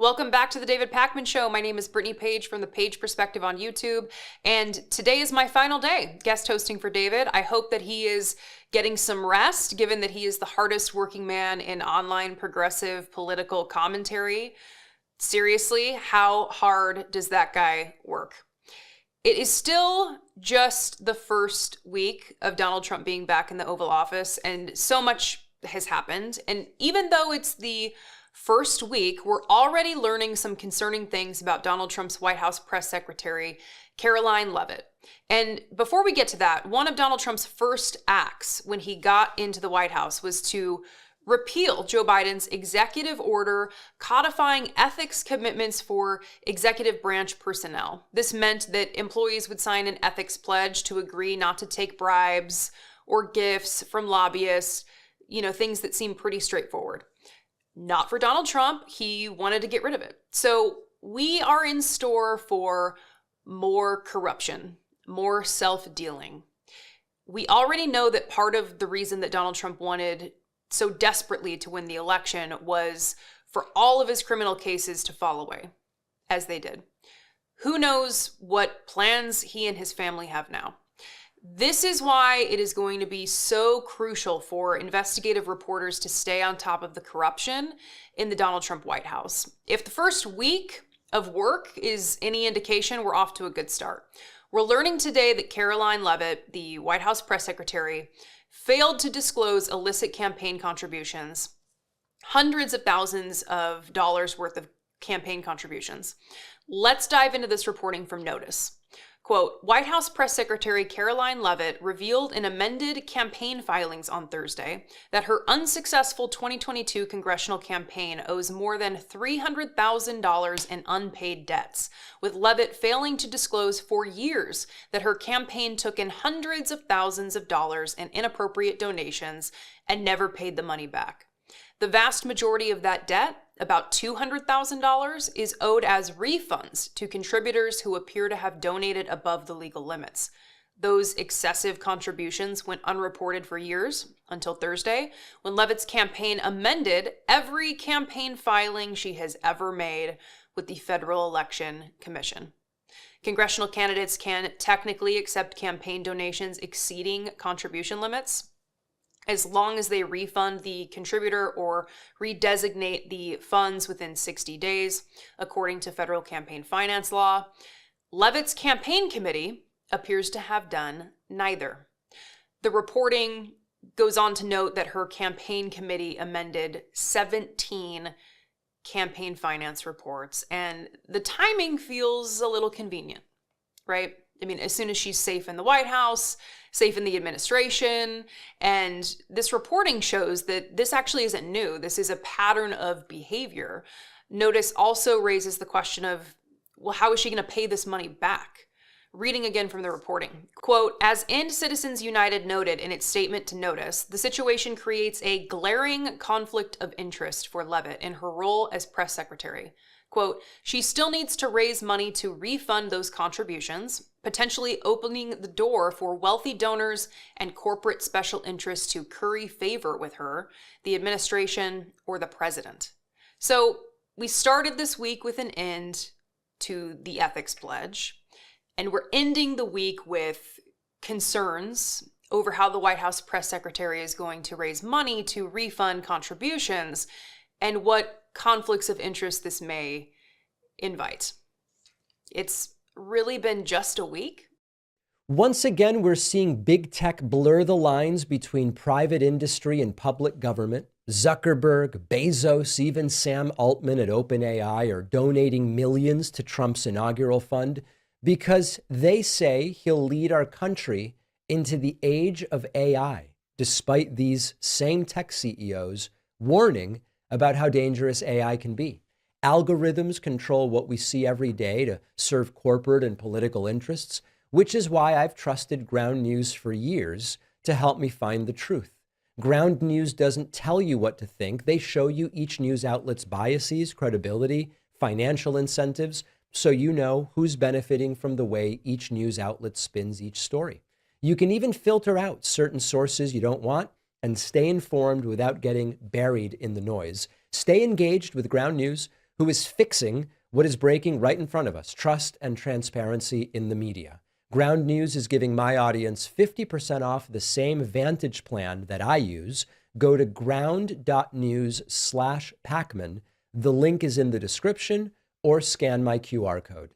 Welcome back to the David Pakman Show. My name is Brittany Page from the Page Perspective on YouTube, and today is my final day guest hosting for David. I hope that he is getting some rest, given that he is the hardest working man in online progressive political commentary. Seriously, how hard does that guy work? It is still just the first week of Donald Trump being back in the Oval Office, and so much has happened. And even though it's the first week, we're already learning some concerning things about Donald Trump's White House press secretary, Karoline Leavitt. And before we get to that, one of Donald Trump's first acts when he got into the White House was to repeal Joe Biden's executive order codifying ethics commitments for executive branch personnel. This meant that employees would sign an ethics pledge to agree not to take bribes or gifts from lobbyists, things that seem pretty straightforward. Not for Donald Trump. He wanted to get rid of it. So we are in store for more corruption, more self-dealing. We already know that part of the reason that Donald Trump wanted so desperately to win the election was for all of his criminal cases to fall away, as they did. Who knows what plans he and his family have now? This is why it is going to be so crucial for investigative reporters to stay on top of the corruption in the Donald Trump White House. If the first week of work is any indication, we're off to a good start. We're learning today that Karoline Leavitt, the White House press secretary, failed to disclose illicit campaign contributions, hundreds of thousands of dollars worth of campaign contributions. Let's dive into this reporting from Notice. Quote, White House Press Secretary Karoline Leavitt revealed in amended campaign filings on Thursday that her unsuccessful 2022 congressional campaign owes more than $300,000 in unpaid debts, with Leavitt failing to disclose for years that her campaign took in hundreds of thousands of dollars in inappropriate donations and never paid the money back. The vast majority of that debt, about $200,000, is owed as refunds to contributors who appear to have donated above the legal limits. Those excessive contributions went unreported for years until Thursday, when Leavitt's campaign amended every campaign filing she has ever made with the Federal Election Commission. Congressional candidates can technically accept campaign donations exceeding contribution limits, as long as they refund the contributor or redesignate the funds within 60 days, according to federal campaign finance law. Leavitt's campaign committee appears to have done neither. The reporting goes on to note that her campaign committee amended 17 campaign finance reports, and the timing feels a little convenient, right? I mean, as soon as she's safe in the White House, safe in the administration, and this reporting shows that this actually isn't new. This is a pattern of behavior. Notice also raises the question of, well, how is she going to pay this money back? Reading again from the reporting. Quote, as End Citizens United noted in its statement to Notice, the situation creates a glaring conflict of interest for Leavitt in her role as press secretary. Quote, she still needs to raise money to refund those contributions, potentially opening the door for wealthy donors and corporate special interests to curry favor with her, the administration, or the president. So we started this week with an end to the ethics pledge, and we're ending the week with concerns over how the White House press secretary is going to raise money to refund contributions and what conflicts of interest this may invite. It's really been just a week. Once again, we're seeing big tech blur the lines between private industry and public government. Zuckerberg, Bezos, even Sam Altman at OpenAI are donating millions to Trump's inaugural fund because they say he'll lead our country into the age of AI, despite these same tech CEOs warning about how dangerous AI can be. Algorithms control what we see every day to serve corporate and political interests, which is why I've trusted Ground News for years to help me find the truth. Ground News doesn't tell you what to think. They show you each news outlet's biases, credibility, financial incentives, so you know who's benefiting from the way each news outlet spins each story. You can even filter out certain sources you don't want and stay informed without getting buried in the noise. Stay engaged with Ground News, who is fixing what is breaking right in front of us: trust and transparency in the media. Ground News is giving my audience 50% off the same Vantage plan that I use. Go to ground.news/Pakman. The link is in the description, or scan my QR code.